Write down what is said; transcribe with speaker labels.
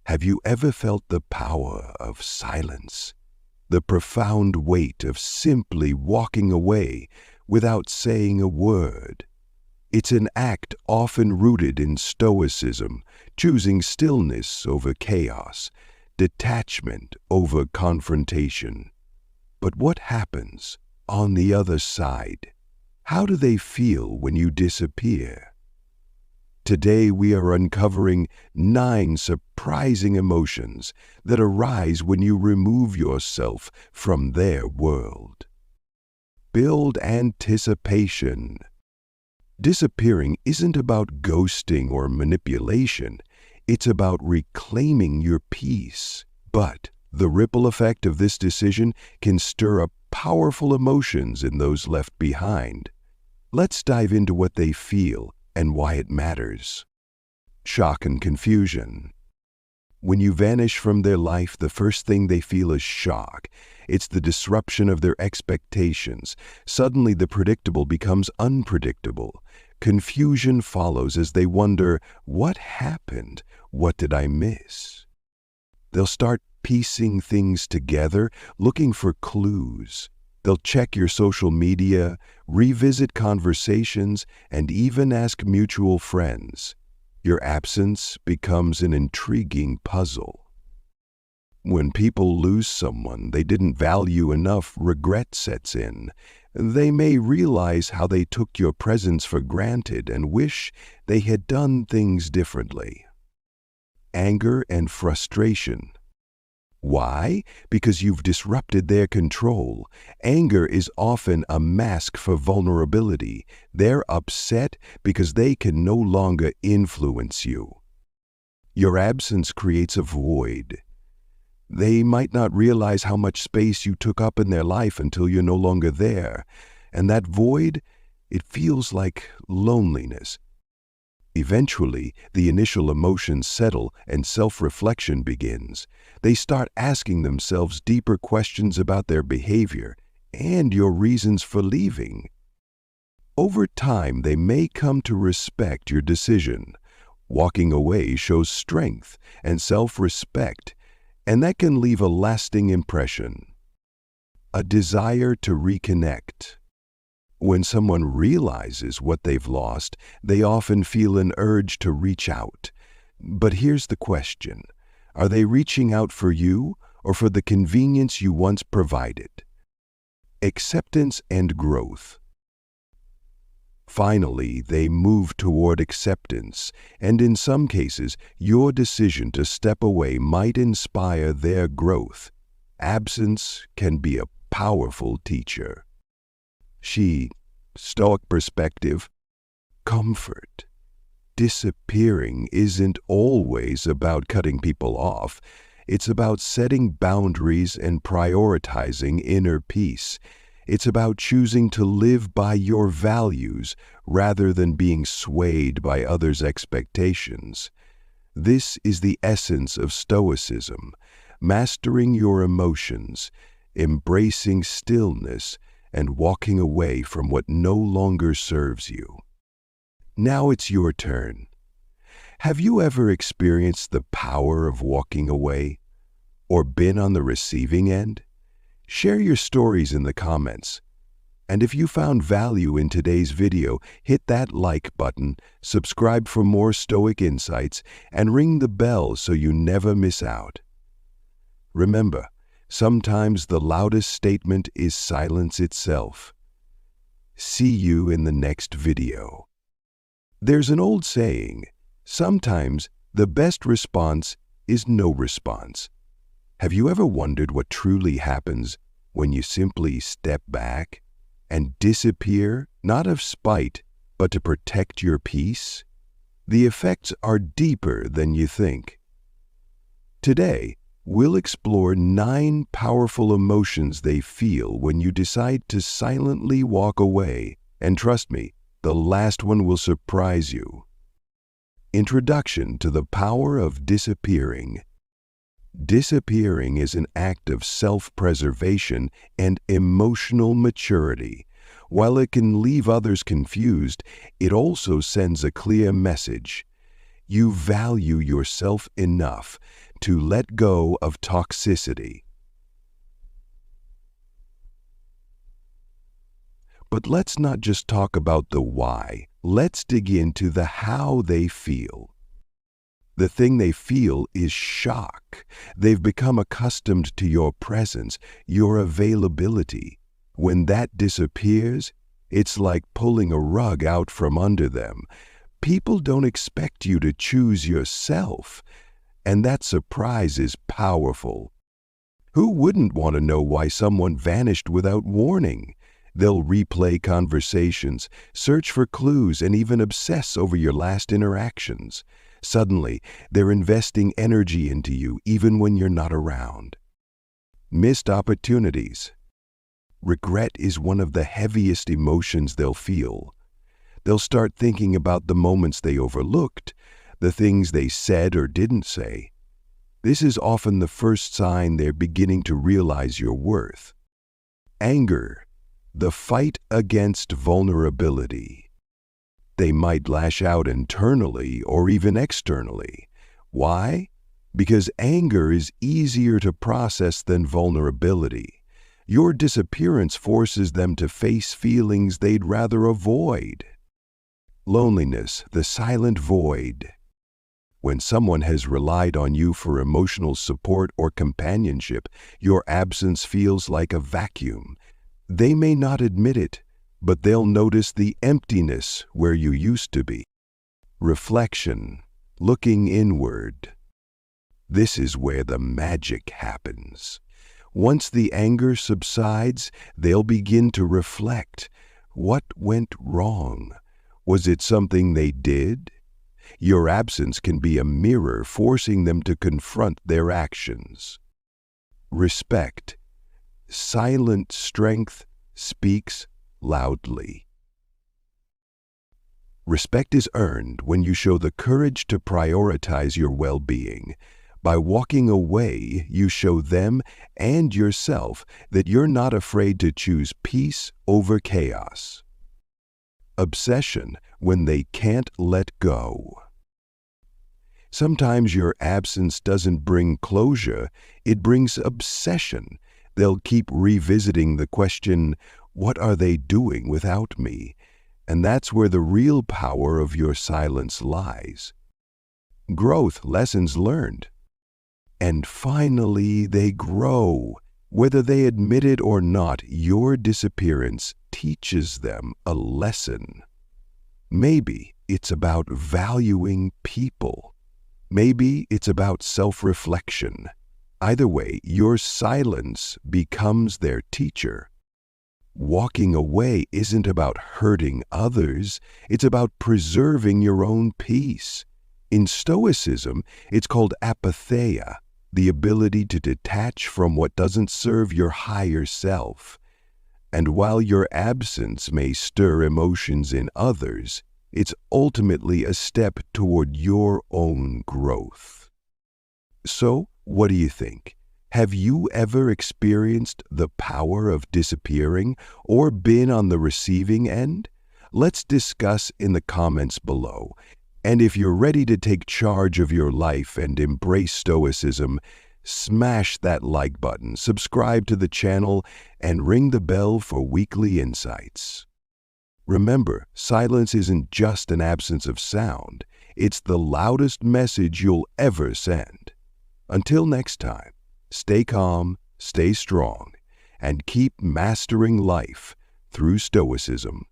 Speaker 1: Have you ever felt the power of silence? The profound weight of simply walking away without saying a word. It's an act often rooted in Stoicism, choosing stillness over chaos, detachment over confrontation. But what happens on the other side? How do they feel when you disappear? Today we are uncovering 9 surprising emotions that arise when you remove yourself from their world. Build anticipation. Disappearing isn't about ghosting or manipulation. It's about reclaiming your peace. But the ripple effect of this decision can stir up powerful emotions in those left behind. Let's dive into what they feel and why it matters. Shock and confusion. When you vanish from their life, the first thing they feel is shock. It's the disruption of their expectations. Suddenly, the predictable becomes unpredictable. Confusion follows as they wonder, what happened? What did I miss? They'll start piecing things together, looking for clues. They'll check your social media, revisit conversations, and even ask mutual friends. Your absence becomes an intriguing puzzle. When people lose someone they didn't value enough, regret sets in. They may realize how they took your presence for granted and wish they had done things differently. Anger and frustration. Why? Because you've disrupted their control. Anger is often a mask for vulnerability. They're upset because they can no longer influence you. Your absence creates a void. They might not realize how much space you took up in their life until you're no longer there. And that void, it feels like loneliness. Eventually, the initial emotions settle and self-reflection begins. They start asking themselves deeper questions about their behavior and your reasons for leaving. Over time, they may come to respect your decision. Walking away shows strength and self-respect, and that can leave a lasting impression. A desire to reconnect. When someone realizes what they've lost, they often feel an urge to reach out. But here's the question. Are they reaching out for you or for the convenience you once provided? Acceptance and growth. Finally, they move toward acceptance, and in some cases, your decision to step away might inspire their growth. Absence can be a powerful teacher. Stoic perspective, comfort. Disappearing isn't always about cutting people off. It's about setting boundaries and prioritizing inner peace. It's about choosing to live by your values rather than being swayed by others' expectations. This is the essence of Stoicism, mastering your emotions, embracing stillness, and walking away from what no longer serves you. Now it's your turn. Have you ever experienced the power of walking away or been on the receiving end? Share your stories in the comments. And if you found value in today's video, hit that like button, subscribe for more Stoic insights, and ring the bell so you never miss out. Remember, sometimes the loudest statement is silence itself. See you in the next video. There's an old saying, sometimes the best response is no response. Have you ever wondered what truly happens when you simply step back and disappear, not of spite, but to protect your peace? The effects are deeper than you think. Today, we'll explore 9 powerful emotions they feel when you decide to silently walk away. And trust me, the last one will surprise you. Introduction to the power of disappearing. Disappearing is an act of self-preservation and emotional maturity. While it can leave others confused, it also sends a clear message. You value yourself enough to let go of toxicity. But let's not just talk about the why. Let's dig into the how they feel. The thing they feel is shock. They've become accustomed to your presence, your availability. When that disappears, it's like pulling a rug out from under them. People don't expect you to choose yourself, and that surprise is powerful. Who wouldn't want to know why someone vanished without warning? They'll replay conversations, search for clues, and even obsess over your last interactions. Suddenly, they're investing energy into you even when you're not around. Missed opportunities. Regret is one of the heaviest emotions they'll feel. They'll start thinking about the moments they overlooked, the things they said or didn't say. This is often the first sign they're beginning to realize your worth. Anger. The fight against vulnerability. They might lash out internally or even externally. Why? Because anger is easier to process than vulnerability. Your disappearance forces them to face feelings they'd rather avoid. Loneliness, the silent void. When someone has relied on you for emotional support or companionship, your absence feels like a vacuum. They may not admit it, but they'll notice the emptiness where you used to be. Reflection, looking inward. This is where the magic happens. Once the anger subsides, they'll begin to reflect. What went wrong? Was it something they did? Your absence can be a mirror forcing them to confront their actions. Respect. Silent strength speaks loudly. Respect is earned when you show the courage to prioritize your well-being. By walking away, you show them and yourself that you're not afraid to choose peace over chaos. Obsession, when they can't let go. Sometimes your absence doesn't bring closure, it brings obsession. They'll keep revisiting the question, what are they doing without me? And that's where the real power of your silence lies. Growth, lessons learned. And finally, they grow. Whether they admit it or not, your disappearance teaches them a lesson. Maybe it's about valuing people. Maybe it's about self-reflection. Either way, your silence becomes their teacher. Walking away isn't about hurting others, it's about preserving your own peace. In Stoicism, it's called apatheia, the ability to detach from what doesn't serve your higher self. And while your absence may stir emotions in others, it's ultimately a step toward your own growth. So, what do you think? Have you ever experienced the power of disappearing or been on the receiving end? Let's discuss in the comments below. And if you're ready to take charge of your life and embrace Stoicism, smash that like button, subscribe to the channel, and ring the bell for weekly insights. Remember, silence isn't just an absence of sound. It's the loudest message you'll ever send. Until next time, stay calm, stay strong, and keep mastering life through Stoicism.